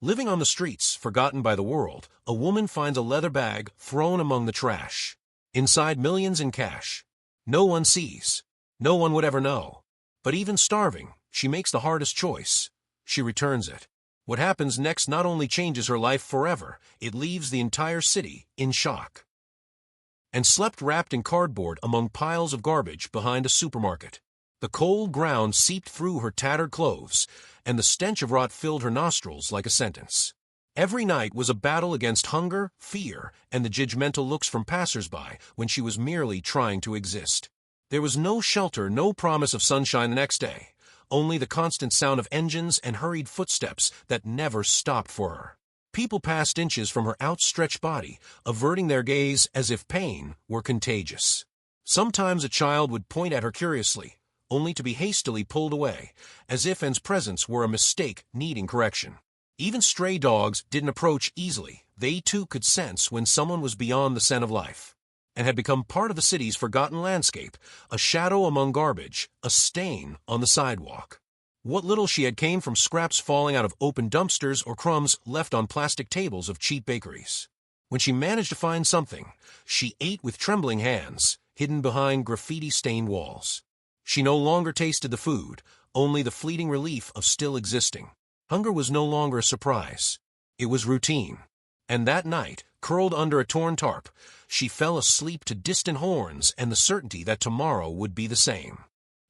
Living on the streets, forgotten by the world, a woman finds a leather bag thrown among the trash. Inside, millions in cash. No one sees. No one would ever know. But even starving, she makes the hardest choice. She returns it. What happens next not only changes her life forever, it leaves the entire city in shock. And slept wrapped in cardboard among piles of garbage behind a supermarket. The cold ground seeped through her tattered clothes, and the stench of rot filled her nostrils like a sentence. Every night was a battle against hunger, fear, and the judgmental looks from passers-by when she was merely trying to exist. There was no shelter, no promise of sunshine the next day, only the constant sound of engines and hurried footsteps that never stopped for her. People passed inches from her outstretched body, averting their gaze as if pain were contagious. Sometimes a child would point at her curiously, only to be hastily pulled away, as if Anne's presence were a mistake needing correction. Even stray dogs didn't approach easily. They too could sense when someone was beyond the scent of life, and had become part of the city's forgotten landscape, a shadow among garbage, a stain on the sidewalk. What little she had came from scraps falling out of open dumpsters or crumbs left on plastic tables of cheap bakeries. When she managed to find something, she ate with trembling hands, hidden behind graffiti-stained walls. She no longer tasted the food, only the fleeting relief of still existing. Hunger was no longer a surprise. It was routine. And that night, curled under a torn tarp, she fell asleep to distant horns and the certainty that tomorrow would be the same.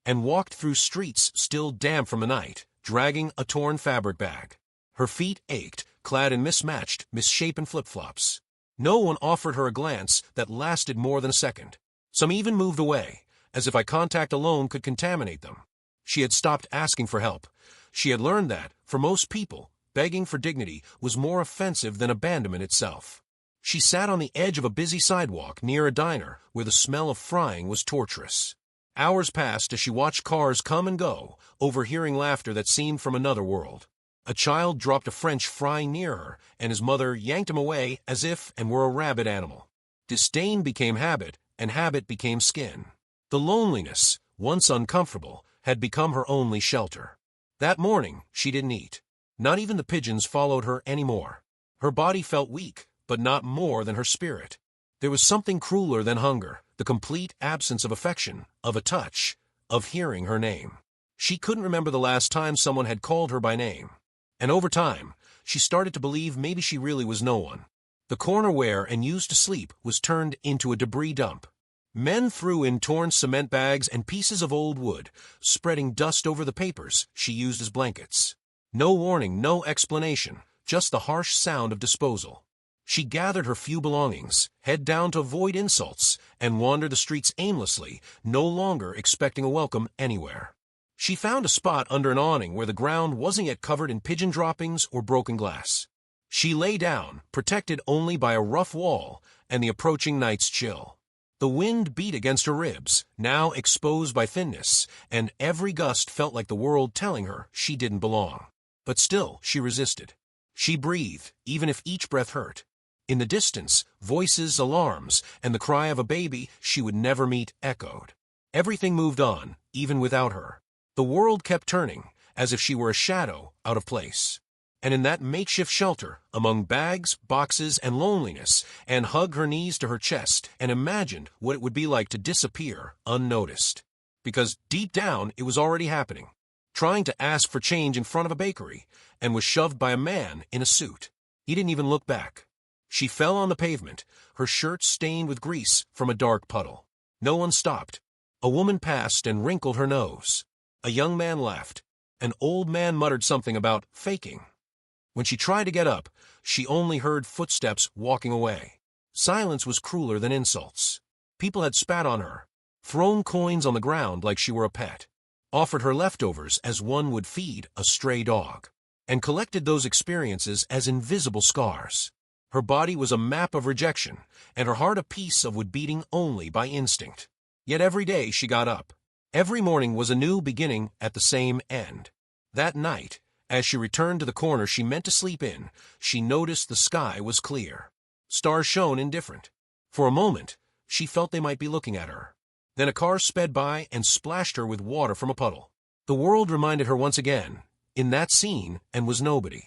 And walked through streets still damp from the night, dragging a torn fabric bag. Her feet ached, clad in mismatched, misshapen flip-flops. No one offered her a glance that lasted more than a second. Some even moved away, as if eye contact alone could contaminate them. She had stopped asking for help. She had learned that, for most people, begging for dignity was more offensive than abandonment itself. She sat on the edge of a busy sidewalk near a diner where the smell of frying was torturous. Hours passed as she watched cars come and go, overhearing laughter that seemed from another world. A child dropped a French fry near her, and his mother yanked him away as if and were a rabid animal. Disdain became habit, and habit became skin. The loneliness, once uncomfortable, had become her only shelter. That morning, she didn't eat. Not even the pigeons followed her anymore. Her body felt weak, but not more than her spirit. There was something crueler than hunger, the complete absence of affection, of a touch, of hearing her name. She couldn't remember the last time someone had called her by name. And over time, she started to believe maybe she really was no one. The corner where Anne used to sleep was turned into a debris dump. Men threw in torn cement bags and pieces of old wood, spreading dust over the papers she used as blankets. No warning, no explanation, just the harsh sound of disposal. She gathered her few belongings, head down to avoid insults, and wandered the streets aimlessly, no longer expecting a welcome anywhere. She found a spot under an awning where the ground wasn't yet covered in pigeon droppings or broken glass. She lay down, protected only by a rough wall and the approaching night's chill. The wind beat against her ribs, now exposed by thinness, and every gust felt like the world telling her she didn't belong. But still, she resisted. She breathed, even if each breath hurt. In the distance, voices, alarms, and the cry of a baby she would never meet echoed. Everything moved on, even without her. The world kept turning, as if she were a shadow out of place. And in that makeshift shelter, among bags, boxes, and loneliness, Anne hugged her knees to her chest and imagined what it would be like to disappear unnoticed. Because deep down, it was already happening. Trying to ask for change in front of a bakery, and was shoved by a man in a suit. He didn't even look back. She fell on the pavement, her shirt stained with grease from a dark puddle. No one stopped. A woman passed and wrinkled her nose. A young man laughed. An old man muttered something about faking. When she tried to get up, she only heard footsteps walking away. Silence was crueler than insults. People had spat on her, thrown coins on the ground like she were a pet, offered her leftovers as one would feed a stray dog, and collected those experiences as invisible scars. Her body was a map of rejection, and her heart a piece of wood beating only by instinct. Yet every day she got up. Every morning was a new beginning at the same end. That night, as she returned to the corner she meant to sleep in, she noticed the sky was clear. Stars shone indifferent. For a moment, she felt they might be looking at her. Then a car sped by and splashed her with water from a puddle. The world reminded her once again, in that scene, and was nobody.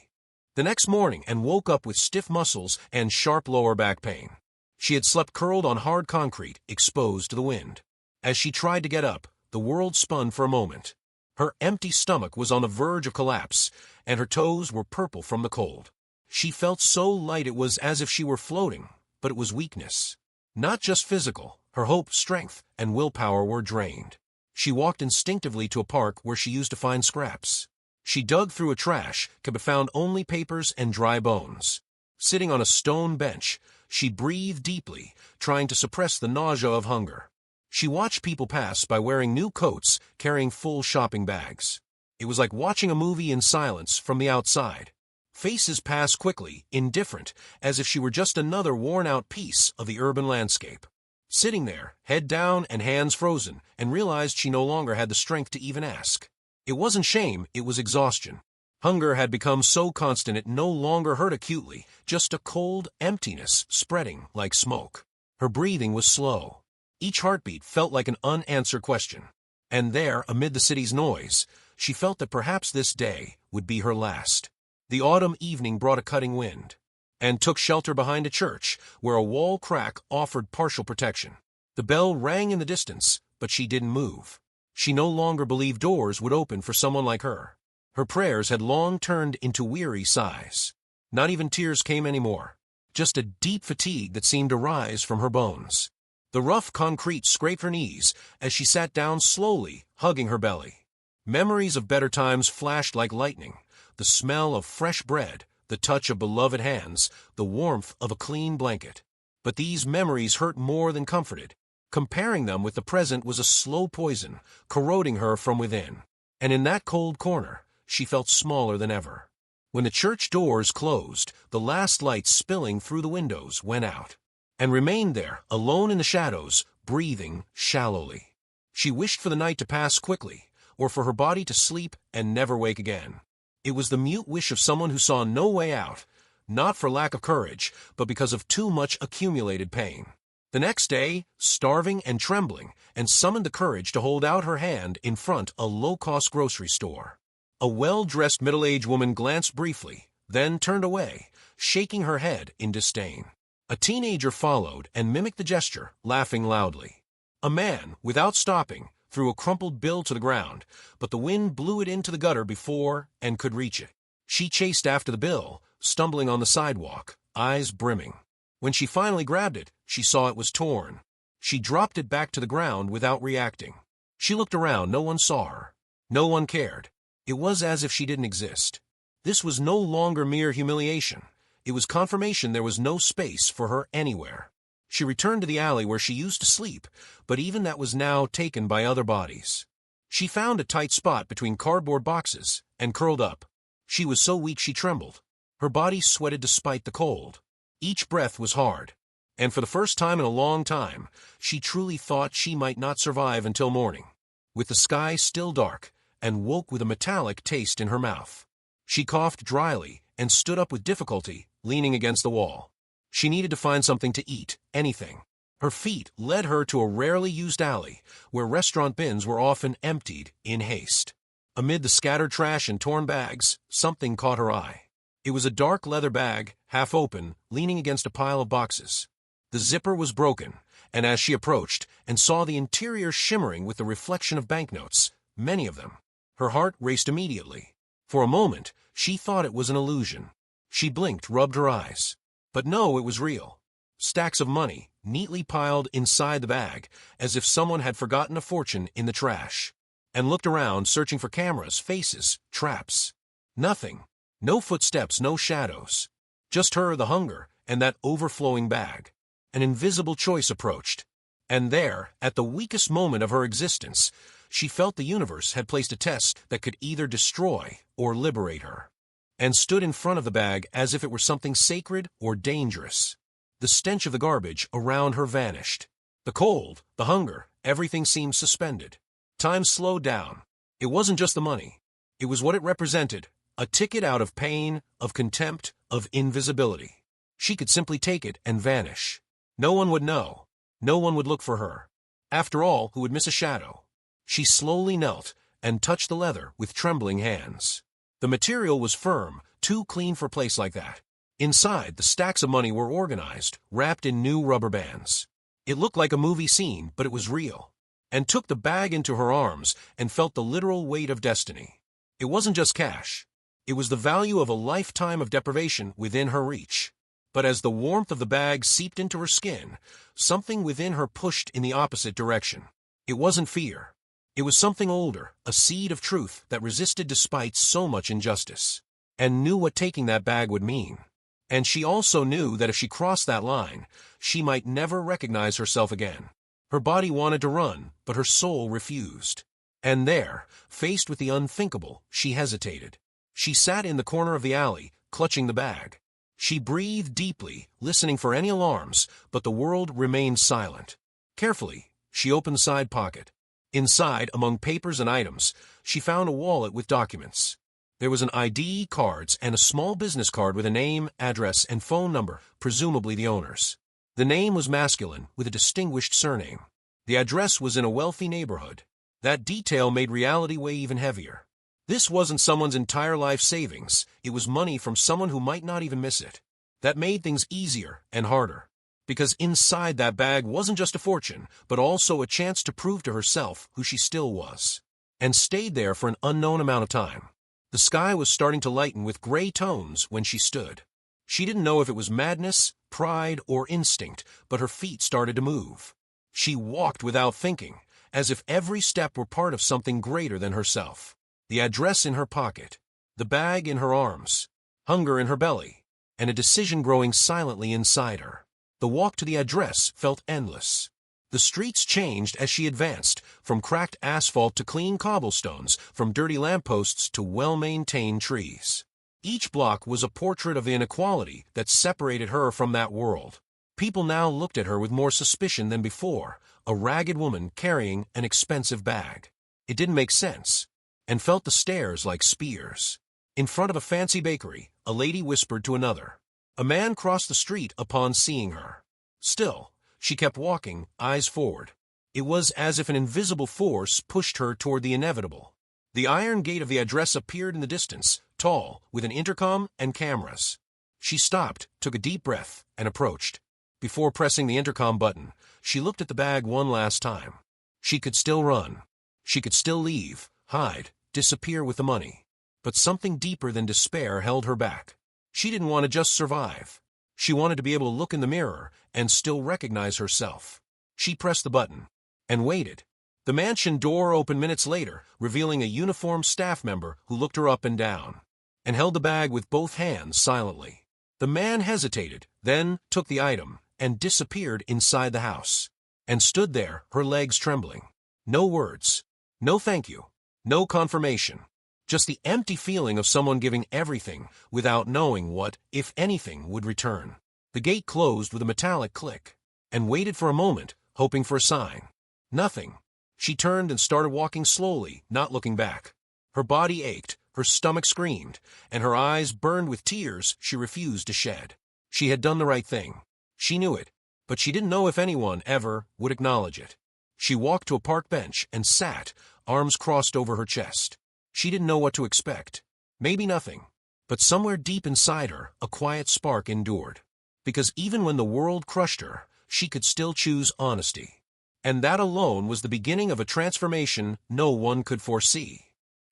the next morning and woke up with stiff muscles and sharp lower back pain. She had slept curled on hard concrete, exposed to the wind. As she tried to get up, the world spun for a moment. Her empty stomach was on the verge of collapse, and her toes were purple from the cold. She felt so light it was as if she were floating, but it was weakness. Not just physical, her hope, strength, and willpower were drained. She walked instinctively to a park where she used to find scraps. She dug through a trash, but found only papers and dry bones. Sitting on a stone bench, she breathed deeply, trying to suppress the nausea of hunger. She watched people pass by wearing new coats, carrying full shopping bags. It was like watching a movie in silence from the outside. Faces passed quickly, indifferent, as if she were just another worn-out piece of the urban landscape. Sitting there, head down and hands frozen, and realized she no longer had the strength to even ask. It wasn't shame, it was exhaustion. Hunger had become so constant it no longer hurt acutely, just a cold emptiness spreading like smoke. Her breathing was slow. Each heartbeat felt like an unanswered question. And there, amid the city's noise, she felt that perhaps this day would be her last. The autumn evening brought a cutting wind, and took shelter behind a church, where a wall crack offered partial protection. The bell rang in the distance, but she didn't move. She no longer believed doors would open for someone like her. Her prayers had long turned into weary sighs. Not even tears came anymore, just a deep fatigue that seemed to rise from her bones. The rough concrete scraped her knees as she sat down slowly, hugging her belly. Memories of better times flashed like lightning. The smell of fresh bread, the touch of beloved hands, the warmth of a clean blanket. But these memories hurt more than comforted. Comparing them with the present was a slow poison, corroding her from within. And in that cold corner, she felt smaller than ever. When the church doors closed, the last light spilling through the windows went out, and remained there, alone in the shadows, breathing shallowly. She wished for the night to pass quickly, or for her body to sleep and never wake again. It was the mute wish of someone who saw no way out, not for lack of courage, but because of too much accumulated pain. The next day, starving and trembling, and summoned the courage to hold out her hand in front a low-cost grocery store. A well-dressed middle-aged woman glanced briefly, then turned away, shaking her head in disdain. A teenager followed and mimicked the gesture, laughing loudly. A man, without stopping, threw a crumpled bill to the ground, but the wind blew it into the gutter before and could reach it. She chased after the bill, stumbling on the sidewalk, eyes brimming. When she finally grabbed it, she saw it was torn. She dropped it back to the ground without reacting. She looked around, no one saw her. No one cared. It was as if she didn't exist. This was no longer mere humiliation. It was confirmation there was no space for her anywhere. She returned to the alley where she used to sleep, but even that was now taken by other bodies. She found a tight spot between cardboard boxes and curled up. She was so weak she trembled. Her body sweated despite the cold. Each breath was hard, and for the first time in a long time, she truly thought she might not survive until morning. With the sky still dark, and woke with a metallic taste in her mouth. She coughed dryly and stood up with difficulty, leaning against the wall. She needed to find something to eat, anything. Her feet led her to a rarely used alley, where restaurant bins were often emptied in haste. Amid the scattered trash and torn bags, something caught her eye. It was a dark leather bag, half open, leaning against a pile of boxes. The zipper was broken, and as she approached and saw the interior shimmering with the reflection of banknotes, many of them, her heart raced immediately. For a moment, she thought it was an illusion. She blinked, rubbed her eyes. But no, it was real. Stacks of money, neatly piled inside the bag, as if someone had forgotten a fortune in the trash, and looked around, searching for cameras, faces, traps. Nothing. No footsteps, no shadows. Just her, the hunger, and that overflowing bag. An invisible choice approached. And there, at the weakest moment of her existence, she felt the universe had placed a test that could either destroy or liberate her, and stood in front of the bag as if it were something sacred or dangerous. The stench of the garbage around her vanished. The cold, the hunger, everything seemed suspended. Time slowed down. It wasn't just the money. It was what it represented, a ticket out of pain, of contempt, of invisibility. She could simply take it and vanish. No one would know. No one would look for her. After all, who would miss a shadow? She slowly knelt and touched the leather with trembling hands. The material was firm, too clean for a place like that. Inside, the stacks of money were organized, wrapped in new rubber bands. It looked like a movie scene, but it was real. And took the bag into her arms and felt the literal weight of destiny. It wasn't just cash. It was the value of a lifetime of deprivation within her reach. But as the warmth of the bag seeped into her skin, something within her pushed in the opposite direction. It wasn't fear. It was something older, a seed of truth that resisted despite so much injustice, and knew what taking that bag would mean. And she also knew that if she crossed that line, she might never recognize herself again. Her body wanted to run, but her soul refused. And there, faced with the unthinkable, she hesitated. She sat in the corner of the alley, clutching the bag. She breathed deeply, listening for any alarms, but the world remained silent. Carefully, she opened the side pocket. Inside, among papers and items, she found a wallet with documents. There was an ID, cards, and a small business card with a name, address, and phone number, presumably the owner's. The name was masculine, with a distinguished surname. The address was in a wealthy neighborhood. That detail made reality weigh even heavier. This wasn't someone's entire life savings. It was money from someone who might not even miss it. That made things easier and harder. Because inside that bag wasn't just a fortune, but also a chance to prove to herself who she still was. And stayed there for an unknown amount of time. The sky was starting to lighten with gray tones when she stood. She didn't know if it was madness, pride, or instinct, but her feet started to move. She walked without thinking, as if every step were part of something greater than herself. The address in her pocket, the bag in her arms, hunger in her belly, and a decision growing silently inside her. The walk to the address felt endless. The streets changed as she advanced, from cracked asphalt to clean cobblestones, from dirty lampposts to well-maintained trees. Each block was a portrait of the inequality that separated her from that world. People now looked at her with more suspicion than before, a ragged woman carrying an expensive bag. It didn't make sense, and felt the stares like spears. In front of a fancy bakery, a lady whispered to another. A man crossed the street upon seeing her. Still, she kept walking, eyes forward. It was as if an invisible force pushed her toward the inevitable. The iron gate of the address appeared in the distance, tall, with an intercom and cameras. She stopped, took a deep breath, and approached. Before pressing the intercom button, she looked at the bag one last time. She could still run. She could still leave, hide, disappear with the money. But something deeper than despair held her back. She didn't want to just survive. She wanted to be able to look in the mirror and still recognize herself. She pressed the button and waited. The mansion door opened minutes later, revealing a uniformed staff member who looked her up and down and held the bag with both hands silently. The man hesitated, then took the item and disappeared inside the house and stood there, her legs trembling. No words, no thank you, no confirmation. Just the empty feeling of someone giving everything without knowing what, if anything, would return. The gate closed with a metallic click, and waited for a moment, hoping for a sign. Nothing. She turned and started walking slowly, not looking back. Her body ached, her stomach screamed, and her eyes burned with tears she refused to shed. She had done the right thing. She knew it, but she didn't know if anyone ever would acknowledge it. She walked to a park bench and sat, arms crossed over her chest. She didn't know what to expect. Maybe nothing. But somewhere deep inside her, a quiet spark endured. Because even when the world crushed her, she could still choose honesty. And that alone was the beginning of a transformation no one could foresee.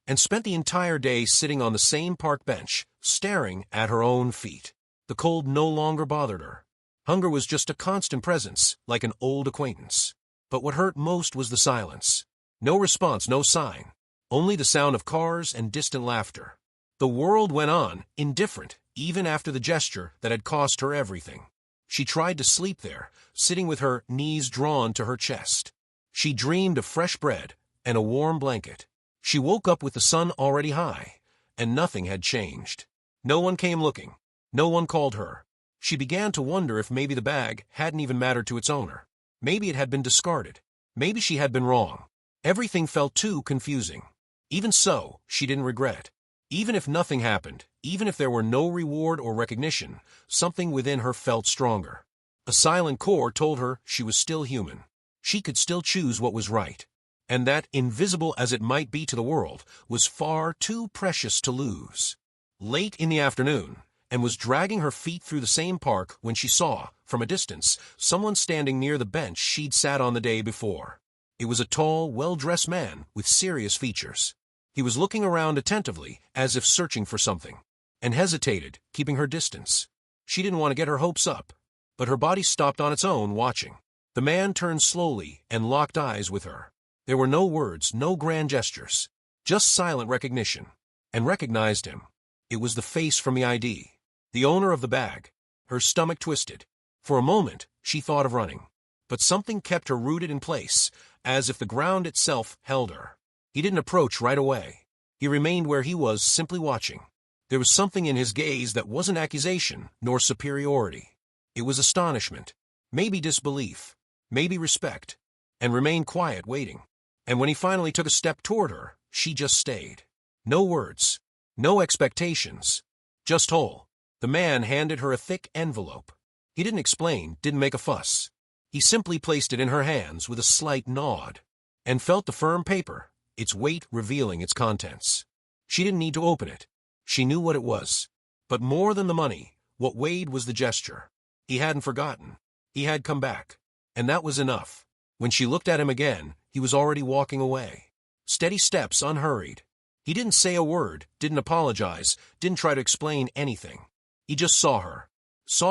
And spent the entire day sitting on the same park bench, staring at her own feet. The cold no longer bothered her. Hunger was just a constant presence, like an old acquaintance. But what hurt most was the silence. No response, no sign. Only the sound of cars and distant laughter. The world went on, indifferent, even after the gesture that had cost her everything. She tried to sleep there, sitting with her knees drawn to her chest. She dreamed of fresh bread and a warm blanket. She woke up with the sun already high, and nothing had changed. No one came looking. No one called her. She began to wonder if maybe the bag hadn't even mattered to its owner. Maybe it had been discarded. Maybe she had been wrong. Everything felt too confusing. Even so, she didn't regret. Even if nothing happened, even if there were no reward or recognition, something within her felt stronger. A silent core told her she was still human. She could still choose what was right. and that, invisible as it might be to the world, was far too precious to lose. Late in the afternoon, and was dragging her feet through the same park when she saw, from a distance, someone standing near the bench she'd sat on the day before. It was a tall, well-dressed man with serious features. He was looking around attentively, as if searching for something, and hesitated, keeping her distance. She didn't want to get her hopes up, but her body stopped on its own, watching. The man turned slowly and locked eyes with her. There were no words, no grand gestures, just silent recognition, and recognized him. It was the face from the ID, the owner of the bag. Her stomach twisted. For a moment, she thought of running, but something kept her rooted in place, as if the ground itself held her. He didn't approach right away. He remained where he was, simply watching. There was something in his gaze that wasn't accusation nor superiority. It was astonishment, maybe disbelief, maybe respect, and remained quiet, waiting. And when he finally took a step toward her, she just stayed. No words, no expectations, just whole. The man handed her a thick envelope. He didn't explain, didn't make a fuss. He simply placed it in her hands with a slight nod, and felt the firm paper, its weight revealing its contents. She didn't need to open it. She knew what it was. But more than the money, what weighed was the gesture. He hadn't forgotten. He had come back. And that was enough. When she looked at him again, he was already walking away. Steady steps, unhurried. He didn't say a word, didn't apologize, didn't try to explain anything. He just saw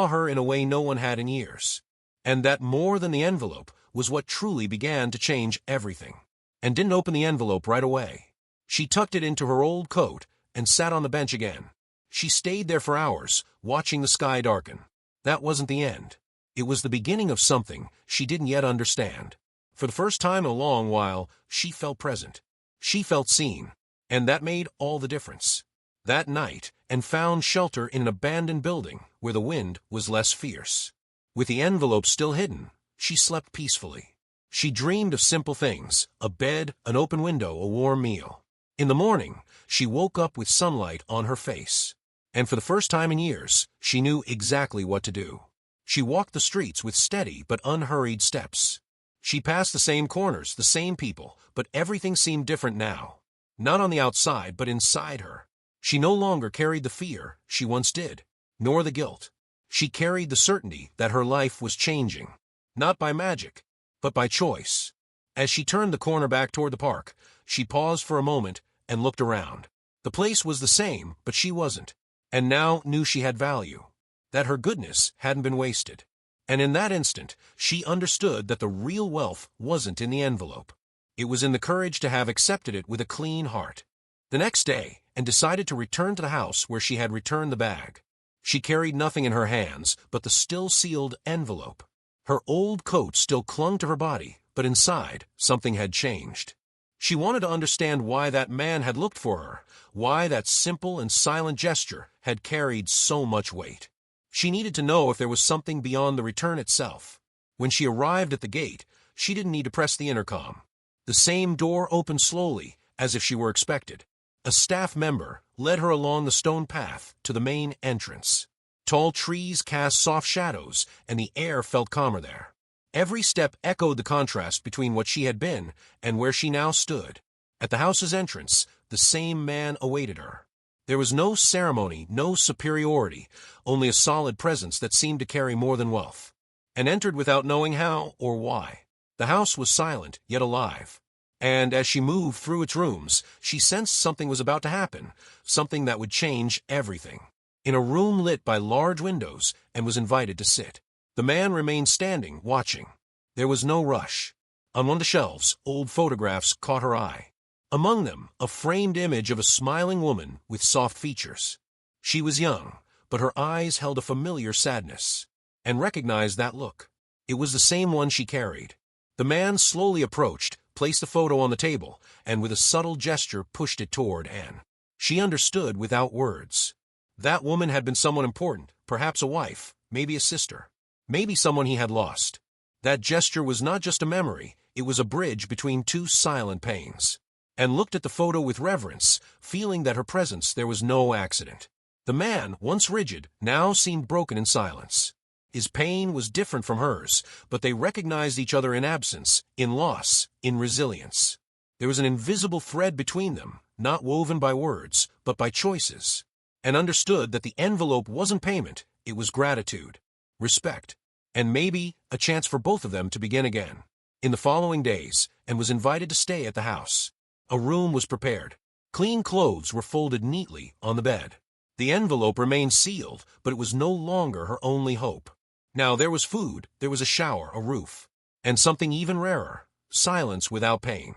her in a way no one had in years. And that, more than the envelope, was what truly began to change everything. And didn't open the envelope right away. She tucked it into her old coat and sat on the bench again. She stayed there for hours, watching the sky darken. That wasn't the end. It was the beginning of something she didn't yet understand. For the first time in a long while, she felt present. She felt seen. And that made all the difference. That night, and found shelter in an abandoned building where the wind was less fierce. With the envelope still hidden, she slept peacefully. She dreamed of simple things, a bed, an open window, a warm meal. In the morning, she woke up with sunlight on her face. And for the first time in years, she knew exactly what to do. She walked the streets with steady but unhurried steps. She passed the same corners, the same people, but everything seemed different now. Not on the outside, but inside her. She no longer carried the fear she once did, nor the guilt. She carried the certainty that her life was changing, not by magic, but by choice. As she turned the corner back toward the park, she paused for a moment and looked around. The place was the same, but she wasn't, and now knew she had value, that her goodness hadn't been wasted. And in that instant, she understood that the real wealth wasn't in the envelope. It was in the courage to have accepted it with a clean heart. The next day, and decided to return to the house where she had returned the bag. She carried nothing in her hands but the still-sealed envelope. Her old coat still clung to her body, but inside, something had changed. She wanted to understand why that man had looked for her, why that simple and silent gesture had carried so much weight. She needed to know if there was something beyond the return itself. When she arrived at the gate, she didn't need to press the intercom. The same door opened slowly, as if she were expected. A staff member led her along the stone path to the main entrance. Tall trees cast soft shadows, and the air felt calmer there. Every step echoed the contrast between what she had been and where she now stood. At the house's entrance, the same man awaited her. There was no ceremony, no superiority, only a solid presence that seemed to carry more than wealth, and entered without knowing how or why. The house was silent, yet alive. And as she moved through its rooms, she sensed something was about to happen, something that would change everything. In a room lit by large windows, and was invited to sit. The man remained standing, watching. There was no rush. On one of the shelves, old photographs caught her eye. Among them, a framed image of a smiling woman with soft features. She was young, but her eyes held a familiar sadness, and recognized that look. It was the same one she carried. The man slowly approached, placed the photo on the table, and with a subtle gesture pushed it toward Anne. She understood without words. That woman had been someone important, perhaps a wife, maybe a sister, maybe someone he had lost. That gesture was not just a memory, it was a bridge between two silent pains. Anne looked at the photo with reverence, feeling that her presence there was no accident. The man, once rigid, now seemed broken in silence. His pain was different from hers, but they recognized each other in absence, in loss, in resilience. There was an invisible thread between them, not woven by words, but by choices. And understood that the envelope wasn't payment, it was gratitude, respect, and maybe a chance for both of them to begin again. In the following days, and was invited to stay at the house. A room was prepared. Clean clothes were folded neatly on the bed. The envelope remained sealed, but it was no longer her only hope. Now there was food, there was a shower, a roof, and something even rarer, silence without pain.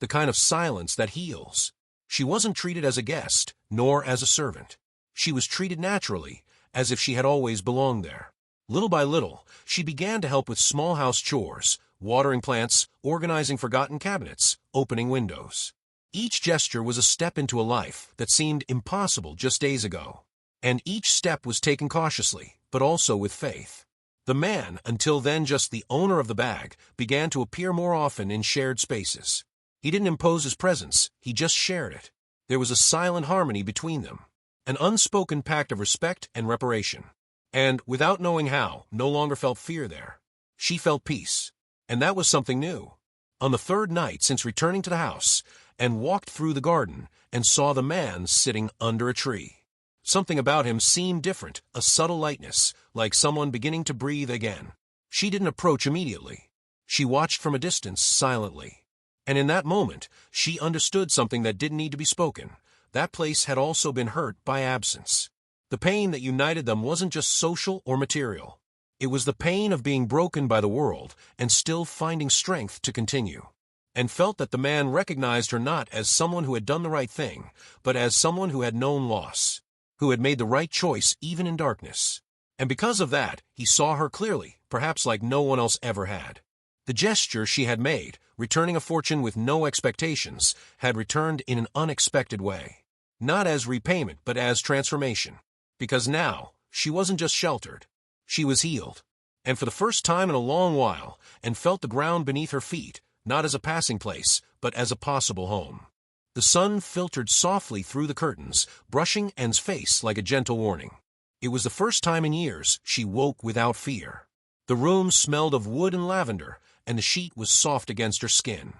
The kind of silence that heals. She wasn't treated as a guest, nor as a servant. She was treated naturally, as if she had always belonged there. Little by little, she began to help with small house chores, watering plants, organizing forgotten cabinets, opening windows. Each gesture was a step into a life that seemed impossible just days ago. And each step was taken cautiously, but also with faith. The man, until then just the owner of the bag, began to appear more often in shared spaces. He didn't impose his presence, he just shared it. There was a silent harmony between them, an unspoken pact of respect and reparation. And, without knowing how, no longer felt fear there. She felt peace. And that was something new. On the third night since returning to the house, and walked through the garden, and saw the man sitting under a tree. Something about him seemed different, a subtle lightness, like someone beginning to breathe again. She didn't approach immediately. She watched from a distance, silently. And in that moment, she understood something that didn't need to be spoken. That place had also been hurt by absence. The pain that united them wasn't just social or material. It was the pain of being broken by the world and still finding strength to continue. And felt that the man recognized her not as someone who had done the right thing, but as someone who had known loss, who had made the right choice even in darkness. And because of that, he saw her clearly, perhaps like no one else ever had. The gesture she had made, returning a fortune with no expectations, had returned in an unexpected way. Not as repayment, but as transformation. Because now, she wasn't just sheltered. She was healed. And for the first time in a long while, and felt the ground beneath her feet, not as a passing place, but as a possible home. The sun filtered softly through the curtains, brushing Anne's face like a gentle warning. It was the first time in years she woke without fear. The room smelled of wood and lavender, and the sheet was soft against her skin.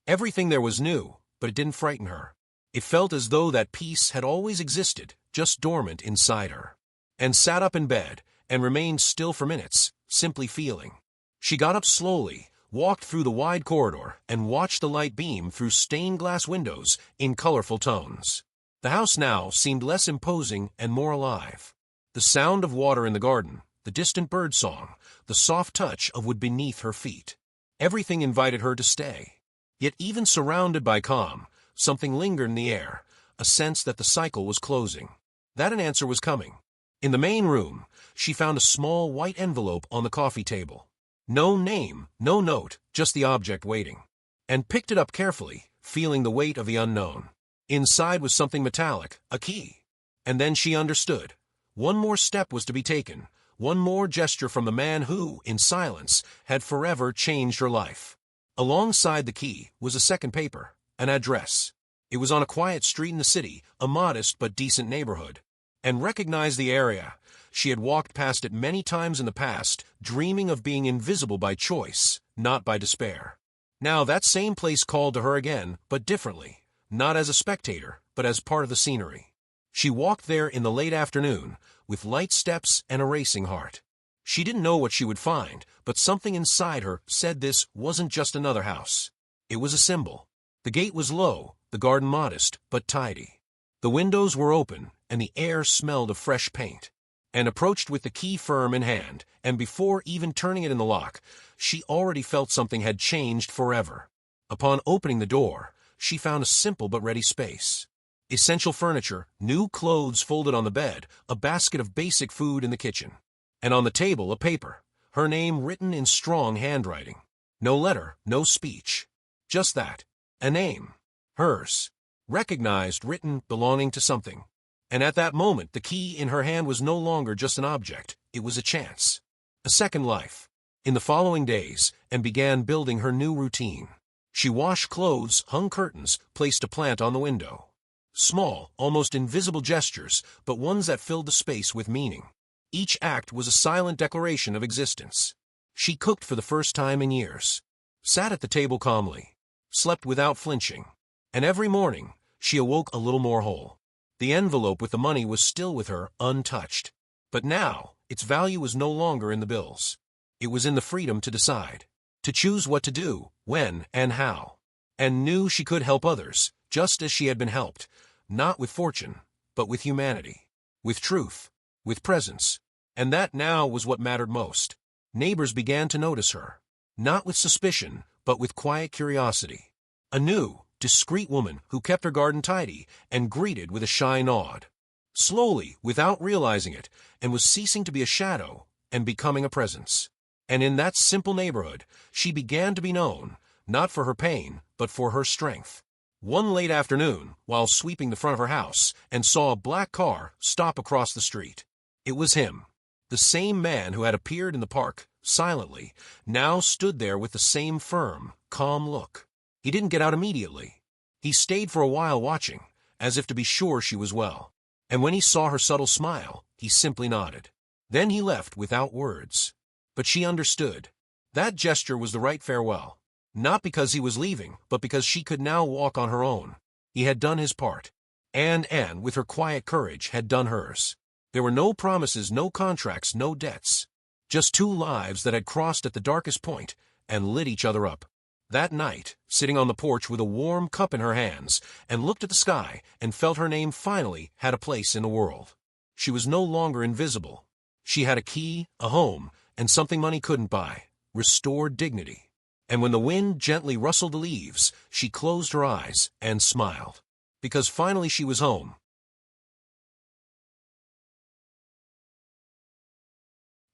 Everything there was new, but it didn't frighten her. It felt as though that peace had always existed, just dormant inside her. Anne sat up in bed, and remained still for minutes, simply feeling. She got up slowly, walked through the wide corridor, and watched the light beam through stained glass windows in colorful tones. The house now seemed less imposing and more alive. The sound of water in the garden, the distant bird song, the soft touch of wood beneath her feet. Everything invited her to stay. Yet even surrounded by calm, something lingered in the air, a sense that the cycle was closing. That an answer was coming. In the main room, she found a small white envelope on the coffee table. No name, no note, just the object waiting. And picked it up carefully, feeling the weight of the unknown. Inside was something metallic, a key. And then she understood. One more step was to be taken, one more gesture from the man who, in silence, had forever changed her life. Alongside the key was a second paper, an address. It was on a quiet street in the city, a modest but decent neighborhood. And recognized the area. She had walked past it many times in the past, dreaming of being invisible by choice, not by despair. Now that same place called to her again, but differently, not as a spectator, but as part of the scenery. She walked there in the late afternoon, with light steps and a racing heart. She didn't know what she would find, but something inside her said this wasn't just another house. It was a symbol. The gate was low, the garden modest, but tidy. The windows were open, and the air smelled of fresh paint. And approached with the key firm in hand, and before even turning it in the lock, she already felt something had changed forever. Upon opening the door, she found a simple but ready space. Essential furniture, new clothes folded on the bed, a basket of basic food in the kitchen. And on the table a paper, her name written in strong handwriting. No letter, no speech. Just that. A name. Hers. Recognized, written, belonging to something. And at that moment, the key in her hand was no longer just an object, it was a chance. A second life. In the following days, and began building her new routine. She washed clothes, hung curtains, placed a plant on the window. Small, almost invisible gestures, but ones that filled the space with meaning. Each act was a silent declaration of existence. She cooked for the first time in years. Sat at the table calmly. slept without flinching. And every morning, she awoke a little more whole. The envelope with the money was still with her, untouched. But now, its value was no longer in the bills. It was in the freedom to decide, to choose what to do, when, and how. And knew she could help others, just as she had been helped, not with fortune, but with humanity, with truth, with presence. And that now was what mattered most. Neighbors began to notice her, not with suspicion, but with quiet curiosity. A new, discreet woman who kept her garden tidy and greeted with a shy nod. Slowly, without realizing it, and was ceasing to be a shadow and becoming a presence. And in that simple neighborhood, she began to be known, not for her pain, but for her strength. One late afternoon, while sweeping the front of her house, and saw a black car stop across the street. It was him. The same man who had appeared in the park, silently, now stood there with the same firm, calm look. He didn't get out immediately. He stayed for a while watching, as if to be sure she was well. And when he saw her subtle smile, he simply nodded. Then he left without words. But she understood. That gesture was the right farewell. Not because he was leaving, but because she could now walk on her own. He had done his part. And Anne, with her quiet courage, had done hers. There were no promises, no contracts, no debts. Just two lives that had crossed at the darkest point and lit each other up. That night, sitting on the porch with a warm cup in her hands, and looked at the sky and felt her name finally had a place in the world. She was no longer invisible. She had a key, a home, and something money couldn't buy, restored dignity. And when the wind gently rustled the leaves, she closed her eyes and smiled. Because finally she was home.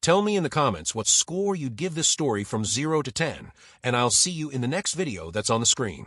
Tell me in the comments what score you'd give this story from 0 to 10, and I'll see you in the next video that's on the screen.